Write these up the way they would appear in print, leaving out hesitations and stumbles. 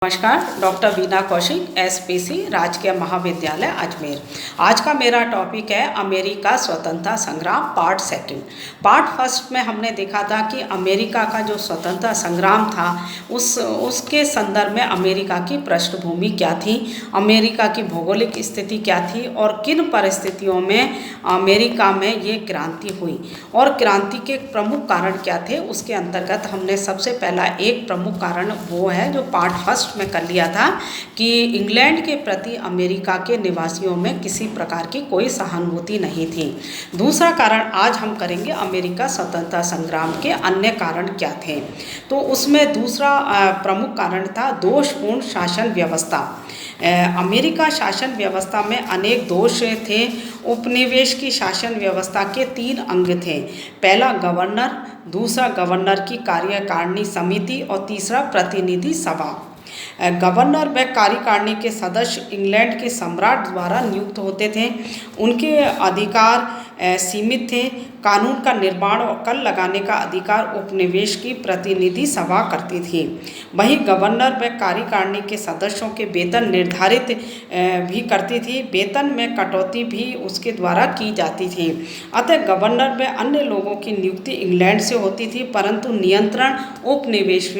नमस्कार, doctor Veena Kaushik, SPC राजकीय महाविद्यालय अजमेर। आज का मेरा टॉपिक है अमेरिका स्वतंत्रता संग्राम पार्ट सेकंड। पार्ट फर्स्ट में हमने देखा था कि अमेरिका का जो स्वतंत्रता संग्राम था उसके संदर्भ में अमेरिका की पृष्ठभूमि क्या थी, अमेरिका की भौगोलिक स्थिति क्या थी और किन परिस्थितियों में अमेरिका में ये क्रांति हुई और क्रांति के प्रमुख कारण क्या थे। उसके अंतर्गत हमने सबसे पहला एक प्रमुख कारण वो है जो पार्ट फर्स्ट में कर लिया था कि इंग्लैंड के प्रति अमेरिका के निवासियों में किसी प्रकार की कोई सहानुभूति नहीं थी। दूसरा कारण आज हम करेंगे अमेरिका स्वतंत्रता संग्राम के अन्य कारण क्या थे। तो उसमें दूसरा प्रमुख कारण था दोषपूर्ण शासन व्यवस्था। अमेरिका शासन व्यवस्था में अनेक दोष थे। उपनिवेश की शासन व्यवस्था के 3 अंग थे। पहला गवर्नर, दूसरा गवर्नर की कार्यकारिणी समिति और तीसरा प्रतिनिधि सभा। गवर्नर व कार्यकारिणी के सदस्य इंग्लैंड के सम्राट द्वारा नियुक्त होते थे। उनके अधिकार सीमित थे। कानून का निर्माण और कर लगाने का अधिकार उपनिवेश की प्रतिनिधि सभा करती थी। वहीं गवर्नर व कार्यकारिणी के सदस्यों के वेतन निर्धारित भी करती थी। वेतन में कटौती भी उसके द्वारा की जाती थी। अतः गवर्नर व अन्य लोगों की नियुक्ति इंग्लैंड से होती थी, परंतु नियंत्रण उपनिवेश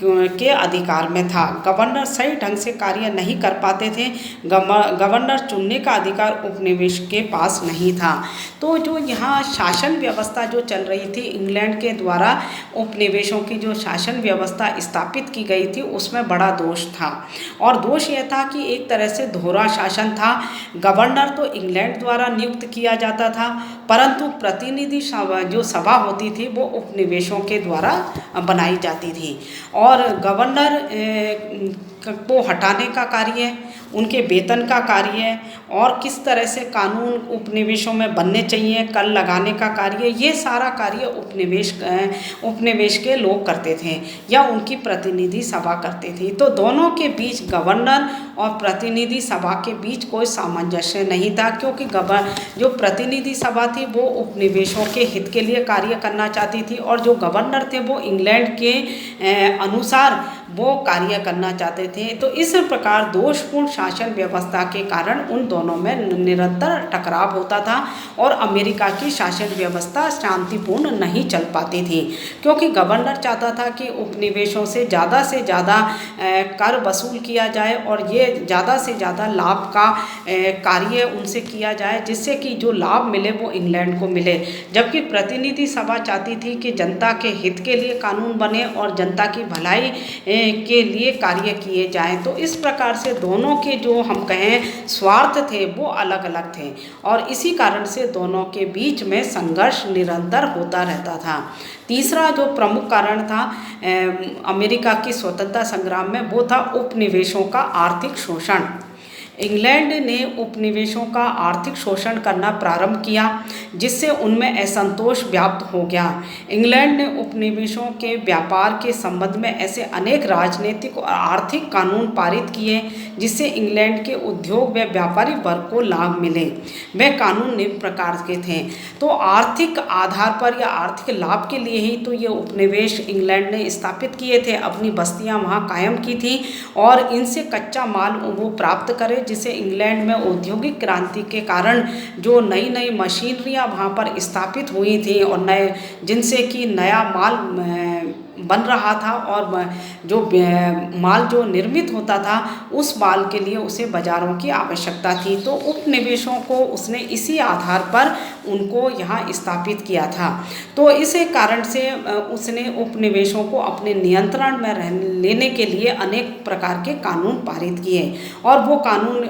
के अधिकार में था। गवर्नर सही ढंग से कार्य नहीं कर पाते थे। गवर्नर चुनने का अधिकार उपनिवेश के पास नहीं था। तो जो यहाँ शासन व्यवस्था जो चल रही थी इंग्लैंड के द्वारा, उपनिवेशों की जो शासन व्यवस्था स्थापित की गई थी उसमें बड़ा दोष था। और दोष यह था कि एक तरह से दोहरा शासन था। गवर्नर तो इंग्लैंड द्वारा नियुक्त किया जाता था, परंतु प्रतिनिधि जो सभा होती थी वो उपनिवेशों के द्वारा बनाई जाती थी। और गवर्नर को हटाने का कार्य, उनके वेतन का कार्य और किस तरह से कानून उपनिवेशों में बनने चाहिए, कर लगाने का कार्य, ये सारा कार्य उपनिवेश के लोग करते थे या उनकी प्रतिनिधि सभा करते थे। तो दोनों के बीच, गवर्नर और प्रतिनिधि सभा के बीच कोई सामंजस्य नहीं था, क्योंकि जो प्रतिनिधि सभा थी वो उपनिवेशों के हित के लिए कार्य करना चाहती थी और जो गवर्नर थे वो इंग्लैंड के अनुसार वो कार्य करना चाहते थे। तो इस प्रकार दोषपूर्ण शासन व्यवस्था के कारण उन दोनों में निरंतर टकराव होता था और अमेरिका की शासन व्यवस्था शांतिपूर्ण नहीं चल पाती थी, क्योंकि गवर्नर चाहता था कि उपनिवेशों से ज़्यादा कर वसूल किया जाए और ये ज़्यादा से ज़्यादा लाभ का कार्य उनसे किया जाए, जिससे कि जो लाभ मिले वो इंग्लैंड को मिले। जबकि प्रतिनिधि सभा चाहती थी कि जनता के हित के लिए कानून बने और जनता की भलाई के लिए कार्य किए जाएं। तो इस प्रकार से दोनों के जो हम कहें स्वार्थ थे वो अलग अलग थे और इसी कारण से दोनों के बीच में संघर्ष निरंतर होता रहता था। तीसरा जो प्रमुख कारण था अमेरिका की स्वतंत्रता संग्राम में, वो था उपनिवेशों का आर्थिक शोषण। इंग्लैंड ने उपनिवेशों का आर्थिक शोषण करना प्रारंभ किया, जिससे उनमें असंतोष व्याप्त हो गया। इंग्लैंड ने उपनिवेशों के व्यापार के संबंध में ऐसे अनेक राजनीतिक और आर्थिक कानून पारित किए जिससे इंग्लैंड के उद्योग व व्यापारी वर्ग को लाभ मिले। वे कानून निम्न प्रकार के थे। तो आर्थिक आधार पर या आर्थिक लाभ के लिए ही तो ये उपनिवेश इंग्लैंड ने स्थापित किए थे, अपनी बस्तियां वहाँ कायम की थी और इनसे कच्चा माल वो प्राप्त करे, जिसे इंग्लैंड में औद्योगिक क्रांति के कारण जो नई नई मशीनरियाँ वहाँ पर स्थापित हुई थी और जिनसे कि नया माल बन रहा था और जो माल जो निर्मित होता था उस माल के लिए उसे बाज़ारों की आवश्यकता थी। तो उपनिवेशों को उसने इसी आधार पर उनको यहाँ स्थापित किया था। तो इसी कारण से उसने उपनिवेशों को अपने नियंत्रण में लेने के लिए अनेक प्रकार के कानून पारित किए और वो कानून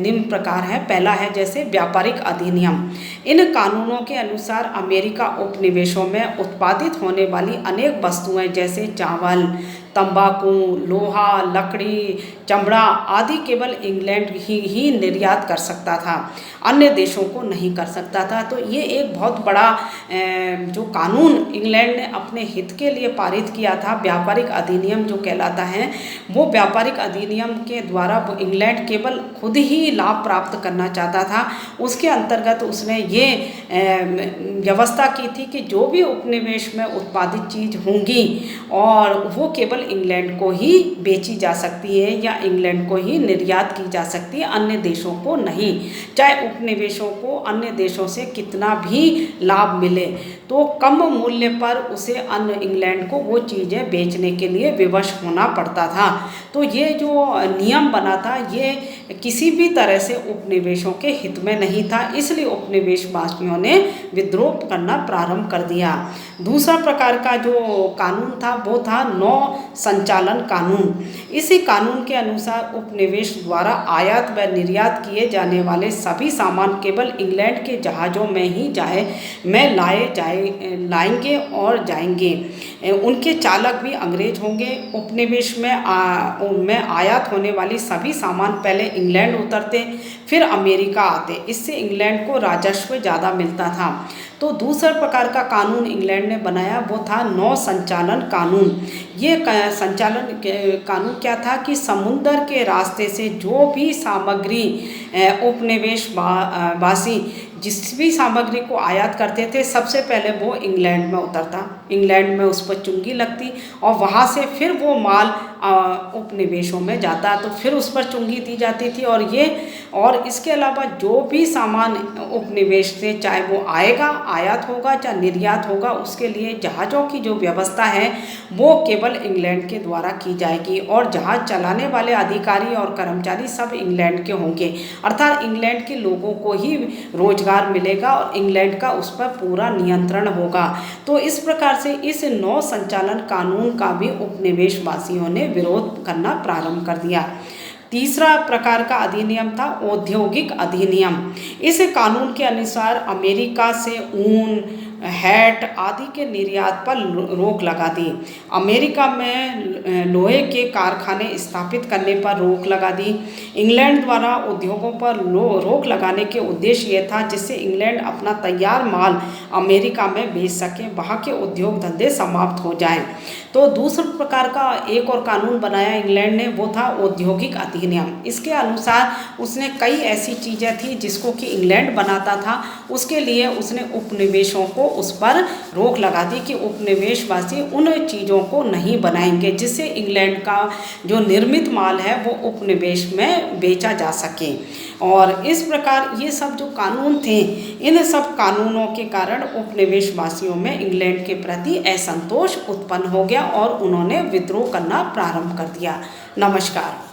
निम्न प्रकार है। पहला है जैसे व्यापारिक अधिनियम। इन कानूनों के अनुसार अमेरिका उपनिवेशों में उत्पादित होने वाली अनेक वस्तुएं जैसे चावल, तंबाकू, लोहा, लकड़ी, चमड़ा आदि केवल इंग्लैंड ही निर्यात कर सकता था, अन्य देशों को नहीं कर सकता था। तो ये एक बहुत बड़ा जो कानून इंग्लैंड ने अपने हित के लिए पारित किया था, व्यापारिक अधिनियम जो कहलाता है, वो व्यापारिक अधिनियम के द्वारा वो इंग्लैंड केवल खुद ही लाभ प्राप्त करना चाहता था। उसके अंतर्गत उसने ये व्यवस्था की थी कि जो भी उपनिवेश में उत्पादित चीज़ होंगी और वो केवल केवल इंग्लैंड को ही बेची जा सकती है या इंग्लैंड को ही निर्यात की जा सकती है, अन्य देशों को नहीं। चाहे उपनिवेशों को अन्य देशों से कितना भी लाभ मिले तो कम मूल्य पर उसे अन्य इंग्लैंड को वो चीज़ें बेचने के लिए विवश होना पड़ता था। तो ये जो नियम बना था ये किसी भी तरह से उपनिवेशों के हित में नहीं था, इसलिए उपनिवेशवासियों ने विद्रोह करना प्रारंभ कर दिया। दूसरा प्रकार का जो कानून था वो था नौ संचालन कानून। इसी कानून के अनुसार उपनिवेश द्वारा आयात व निर्यात किए जाने वाले सभी सामान केवल इंग्लैंड के जहाज़ों में ही लाएंगे और जाएंगे। उनके चालक भी अंग्रेज होंगे। उपनिवेश में आयात होने वाली सभी सामान पहले इंग्लैंड उतरते फिर अमेरिका आते, इससे इंग्लैंड को राजस्व ज़्यादा मिलता था। तो दूसरा प्रकार का कानून इंग्लैंड ने बनाया वो था नौ संचालन कानून। ये संचालन कानून क्या था कि समुद्र के रास्ते से जो भी सामग्री उपनिवेशवासी जिस भी सामग्री को आयात करते थे सबसे पहले वो इंग्लैंड में उतरता, इंग्लैंड में उस पर चुंगी लगती और वहाँ से फिर वो माल उपनिवेशों में जाता तो फिर उस पर चुंगी दी जाती थी। और इसके अलावा जो भी सामान उपनिवेश से चाहे वो आयात होगा चाहे निर्यात होगा उसके लिए जहाज़ों की जो व्यवस्था है वो केवल इंग्लैंड के द्वारा की जाएगी और जहाज़ चलाने वाले अधिकारी और कर्मचारी सब इंग्लैंड के होंगे, अर्थात इंग्लैंड के लोगों को ही रोजगार मिलेगा और इंग्लैंड का उस पर पूरा नियंत्रण होगा। तो इस प्रकार से इस नौ संचालन कानून का भी उपनिवेशवासियों ने विरोध करना प्रारंभ कर दिया। तीसरा प्रकार का अधिनियम था औद्योगिक अधिनियम। इस कानून के अनुसार अमेरिका से ऊन, हैट आदि के निर्यात पर रोक लगा दी। अमेरिका में लोहे के कारखाने स्थापित करने पर रोक लगा दी। इंग्लैंड द्वारा उद्योगों पर रोक लगाने के उद्देश्य ये था जिससे इंग्लैंड अपना तैयार माल अमेरिका में बेच सके, वहाँ के उद्योग धंधे समाप्त हो जाएं। तो दूसरे प्रकार का एक और कानून बनाया इंग्लैंड ने वो था औद्योगिक अधिनियम। इसके अनुसार उसने कई ऐसी चीज़ें थी जिसको कि इंग्लैंड बनाता था, उसके लिए उसने उपनिवेशों को उस पर रोक लगा दी कि उपनिवेशवासी उन चीज़ों को नहीं बनाएंगे जिससे इंग्लैंड का जो निर्मित माल है वो उपनिवेश में बेचा जा सके। और इस प्रकार ये सब जो कानून थे इन सब कानूनों के कारण उपनिवेशवासियों में इंग्लैंड के प्रति असंतोष उत्पन्न हो गया और उन्होंने विद्रोह करना प्रारंभ कर दिया। नमस्कार।